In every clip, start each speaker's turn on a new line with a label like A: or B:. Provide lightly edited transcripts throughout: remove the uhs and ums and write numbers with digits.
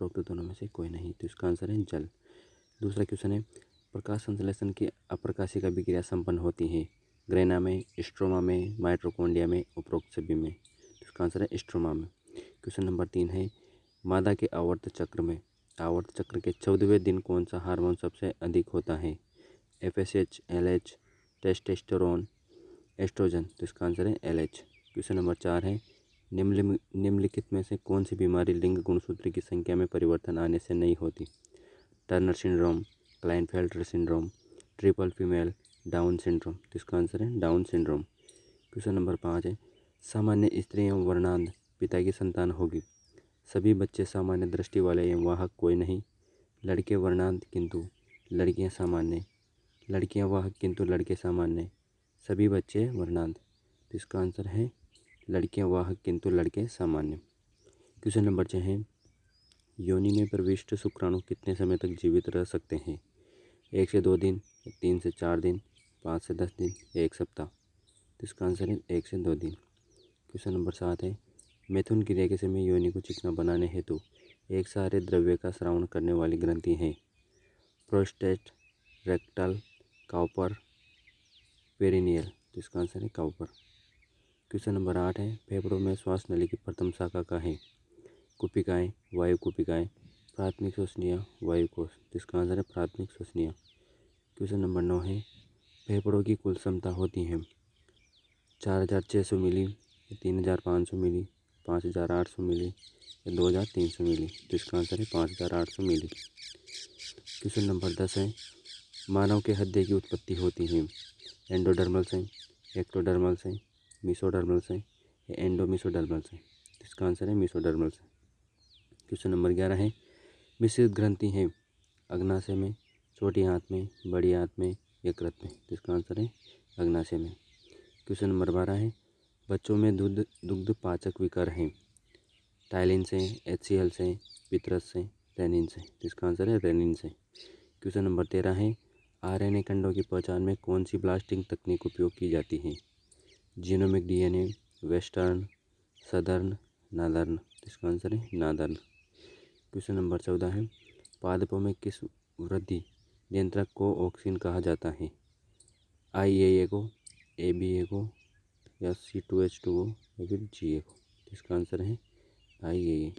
A: उपरोक्त दोनों में से कोई नहीं, तो इसका आंसर है जल। दूसरा क्वेश्चन है, प्रकाश संश्लेषण की अप्रकाशिक अभिक्रिया संपन्न होती है ग्रेना में, स्ट्रोमा में, माइटोकॉन्ड्रिया में, उपरोक्त सभी में, तो इसका आंसर है स्ट्रोमा में। क्वेश्चन नंबर 3 है, मादा के आवर्त चक्र के 14वें दिन कौन सा हार्मोन सबसे अधिक होता है? FSH, LH, टेस्टोस्टेरोन, एस्ट्रोजन, तो इसका आंसर है LH। क्वेश्चन नंबर 4 है, निम्नलिखित में से कौन सी बीमारी लिंग गुणसूत्र की संख्या में परिवर्तन आने से नहीं होती? Turner syndrome, Klinefelter syndrome, triple female, down syndrome, तो इसका आंसर है डाउन सिंड्रोम। क्वेश्चन नंबर 5 है, सामान्य स्त्री एवं वर्णांध पिता की संतान होगी। सभी बच्चे सामान्य दृष्टि वाले एवं वाहक कोई नहीं। लड़के वर्णांध किंतु लड़कियां सामान्य, लड़कियां वाहक किंतु लड़के सामान्य, सभी बच्चे वर्णांध, तो इसका आंसर है लड़कियां वाहक किंतु लड़के सामान्य। क्वेश्चन नंबर 6 है, योनि में प्रविष्ट शुक्राणु कितने समय तक जीवित रह सकते हैं? 1 से 2 दिन, 3 से 4 दिन, 5 से 10 दिन, 1 सप्ताह, तो इसका आंसर है 1 से 2 दिन। क्वेश्चन नंबर 7 है, मैथुन क्रिया के समय योनि को चिकना बनाने हेतु एक सारे द्रव्य का स्रावण करने वाली ग्रंथि है? प्रोस्टेट, रेक्टल, काउपर, पेरिनियल, तो इसका आंसर है काउपर। क्वेश्चन नंबर 8 है, फेफड़ों में श्वास नली की प्रथम शाखा का है? कुपिकाएँ, वायु कुपिकाएँ, प्राथमिक श्वसनीय, वायुकोश, तो इसका आंसर है प्राथमिक श्वसनीय। क्वेश्चन नंबर 9 है, फेफड़ों की कुल क्षमता होती है 4600 मिली, 3500 मिली, 5800 मिली या 2300 मिली, तो इसका आंसर है 5800 मिली। क्वेश्चन नंबर 10 है, मानव के हृदय की उत्पत्ति होती है एंडोडर्मल से, एक्टोडर्मल से, मिसोडर्मल से या एंडोमिसोडर्मल से, तो इसका आंसर है मिसोडर्मल से। क्वेश्चन नंबर 11 है, मिश्रित ग्रंथि है अग्नाशय में, छोटी आंत में, बड़ी आंत में, यकृत में, तो इसका आंसर है अग्नाशय में। क्वेश्चन नंबर 12 है, बच्चों में दुग्ध पाचक विकर हैं टाइलिन से, HCl से, पितरस से, रेनिन से, तो इसका आंसर है रेनिन से। क्वेश्चन नंबर 13 है, RNA खंडों की पहचान में कौन सी ब्लास्टिंग तकनीक उपयोग की जाती है? Genomic DNA, western, southern, northern, तो इसका आंसर है नादर्न। क्वेश्चन नंबर 14 है, पादपों में किस वृद्धि नियंत्रक को ऑक्सिन कहा जाता है? IAA को, ABA को या C2H2O या फिर GA को, तो इसका आंसर है IAA।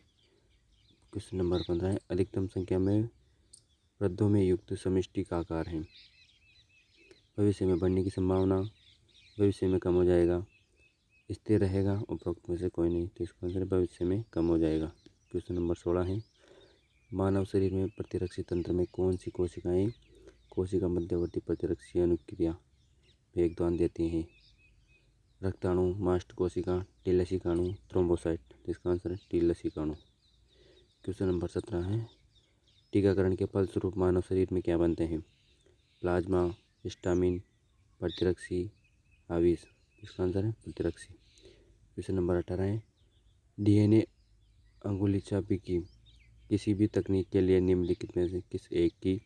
A: क्वेश्चन नंबर 15 है, अधिकतम संख्या में वृद्धों में युक्त समष्टि का आकार है? भविष्य में बढ़ने की संभावना, भविष्य में कम हो जाएगा, स्थिर रहेगा, उपरोक्त में से कोई नहीं, तो इसका आंसर भविष्य में कम हो जाएगा। क्वेश्चन नंबर 16 है, मानव शरीर में प्रतिरक्षी तंत्र में कौन सी कोशिकाएं कोशिका मध्यवर्ती प्रतिरक्षी अनुक्रिया वेगदान देती हैं? रक्ताणु, मास्ट कोशिका, टी लसिकाणु, थ्रोम्बोसाइट, तो इसका आंसर है टी लसिकाणु। क्वेश्चन नंबर 17 है, टीकाकरण के फलस्वरूप मानव शरीर में क्या बनते हैं? प्लाज्मा, हिस्टामिन, प्रतिरक्षी, आवेश, इसका आंसर है प्रतिरक्षी। क्वेश्चन नंबर 18 है, DNA अंगुली छापी की किसी भी तकनीक के लिए निम्नलिखित में से किस एक की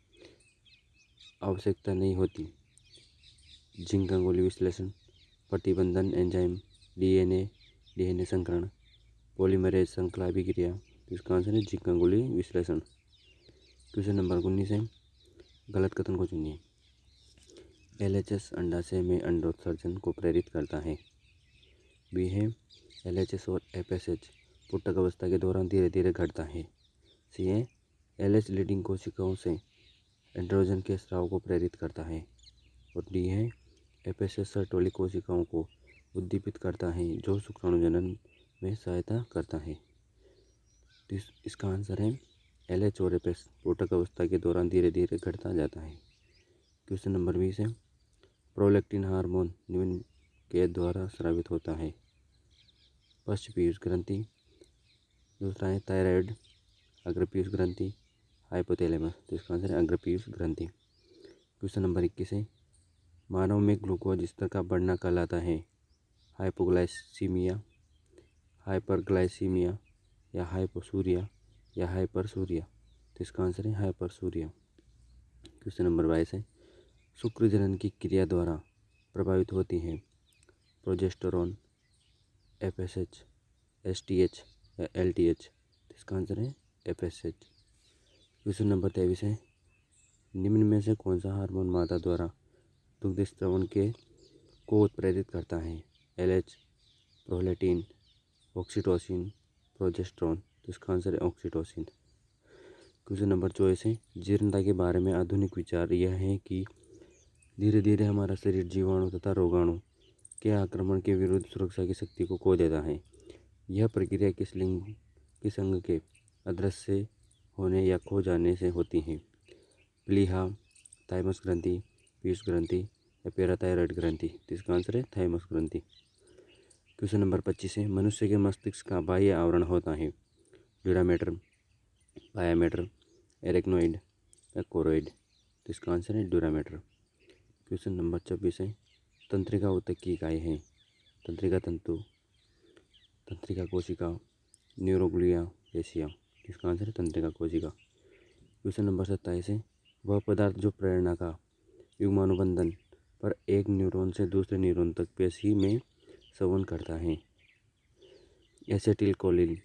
A: आवश्यकता नहीं होती? जिंक अंगुली विश्लेषण, प्रतिबंधन एंजाइम, DNA संकरण, पॉलीमरेज श्रृंखला अभिक्रिया, तो इसका आंसर है जिंक अंगुली विश्लेषण। क्वेश्चन नंबर 19 है, गलत कथन को चुनिए। LHS अंडाशय में अंडोत्सर्जन को प्रेरित करता है? B है, LHS और FSH पुटक अवस्था के दौरान धीरे धीरे घटता है। C है, LH लीडिंग कोशिकाओं से एंड्रोजन के स्राव को प्रेरित करता है। और D है, FSH सर्टोली कोशिकाओं को उद्दीपित करता है जो शुक्राणु जनन में सहायता करता है। तो इसका आंसर है LH और FSH पुटक अवस्था के दौरान धीरे धीरे घटता जाता है। क्वेश्चन नंबर 20 है, प्रोलैक्टिन हार्मोन निम्न के द्वारा स्रावित होता है? पश्च पीयूष ग्रंथि, दूसरा है थायराइड, अग्रपीयूष ग्रंथि, हाइपोथैलेमस, तो इसका आंसर है अग्रपीयूष ग्रंथि। क्वेश्चन नंबर 21 है, मानव में ग्लूकोज स्तर का बढ़ना कहलाता है? हाइपोग्लाइसीमिया, हाइपरग्लाइसीमिया या हाइपोसूरिया या हाइपरसूरिया, तो इसका आंसर है हाइपरसूरिया। क्वेश्चन नंबर 22 है, शुक्र जनन की क्रिया द्वारा प्रभावित होती हैं प्रोजेस्टेरोन, FSH, STH या LTH, तो इसका आंसर है FSH। क्वेश्चन नंबर 23 है, निम्न में से कौन सा हार्मोन माता द्वारा दुग्ध स्रावन को उत्प्रेरित करता है? LH, prolactin, oxytocin, progesterone. तो इसका आंसर है ऑक्सीटोसिन। क्वेश्चन नंबर 24 है, जीर्णता के बारे में आधुनिक विचार यह है कि धीरे धीरे हमारा शरीर जीवाणु तथा रोगाणु के आक्रमण के विरुद्ध सुरक्षा की शक्ति को खो देता है। यह प्रक्रिया किस लिंग किस अंग के अदृश्य होने या खो जाने से होती है? प्लीहा, थाइमस ग्रंथि, पीयूष ग्रंथि या पैराथायरॉयड ग्रंथि। तो इसका आंसर है थाइमस ग्रंथि। क्वेश्चन नंबर 25 है, मनुष्य के मस्तिष्क का बाह्य आवरण होता है? ड्यूरामेटर, पायामेटर, एरेक्नोइड या कोरोइड। तो इसका आंसर है ड्यूरामेटर। क्वेश्चन नंबर 26 है, तंत्रिका ऊतक की इकाई है? तंत्रिका तंतु, तंत्रिका कोशिका, न्यूरोग्लिया, पेशियाँ। इसका आंसर है तंत्रिका कोशिका। क्वेश्चन नंबर 27 है, वह पदार्थ जो प्रेरणा का युग्मानुबंधन पर एक न्यूरॉन से दूसरे न्यूरॉन तक पेशी में संवहन करता है? एसेटिल कोलिन,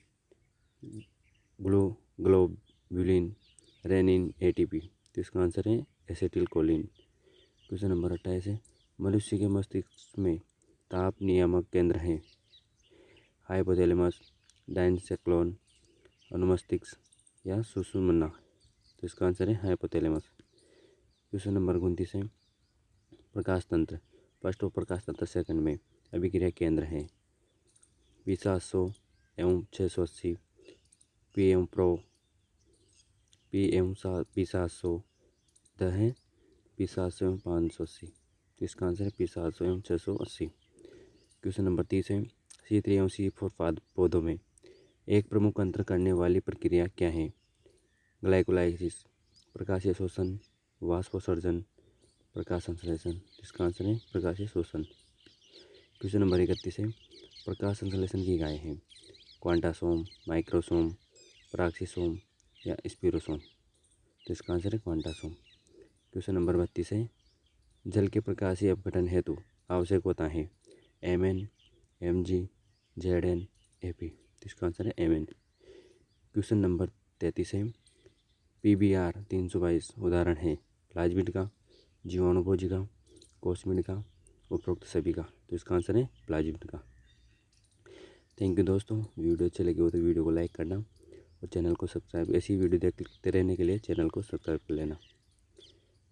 A: ग्लोब्युलिन, रेनिन, ATP। तो इसका आंसर है एसेटिल कोलिन। क्वेश्चन नंबर 28 है, मनुष्य के मस्तिष्क में ताप नियामक केंद्र हैं? हाइपोथैलेमस, डायनेक्लोन, अनुमस्तिष्क या सुषुम्ना। तो इसका आंसर है हाइपोथैलेमस। क्वेश्चन नंबर 29 है, प्रकाश तंत्र फर्स्ट और प्रकाश तंत्र सेकंड में अभिक्रिया केंद्र है? P700 एवं 680, PM प्रो, P700 है P700 एवं 580। तो इसका आंसर है P700 एवं 680। क्वेश्चन नंबर 30 है, C3 एवं C4 पौधों में एक प्रमुख अंतर करने वाली प्रक्रिया क्या है? ग्लाइकोलाइसिस, प्रकाशीय शोषण, वाष्पोत्सर्जन, प्रकाश संश्लेषण। इसका आंसर है प्रकाशीय शोषण। क्वेश्चन नंबर 31 है, प्रकाश संश्लेषण की इकाई है? क्वांटासोम, माइक्रोसोम, पराक्सीसोम या स्पिरोसोम। तो इसका आंसर है क्वांटासोम। क्वेश्चन नंबर 32 है, जल के प्रकाशीय अपघटन हेतु आवश्यक होता है? Mn, Mg, Zn, Ap। तो इसका आंसर है Mn। क्वेश्चन नंबर 33 है, PBr 322 उदाहरण है? प्लाज्मिड का, जीवाणुभोजी का, कोस्मिड का, उपरोक्त सभी का। तो इसका आंसर है प्लाज्मिड का। थैंक यू दोस्तों, वीडियो अच्छी लगी हो तो वीडियो को लाइक करना और चैनल को सब्सक्राइब, ऐसी वीडियो देखते रहने के लिए चैनल को सब्सक्राइब कर लेना।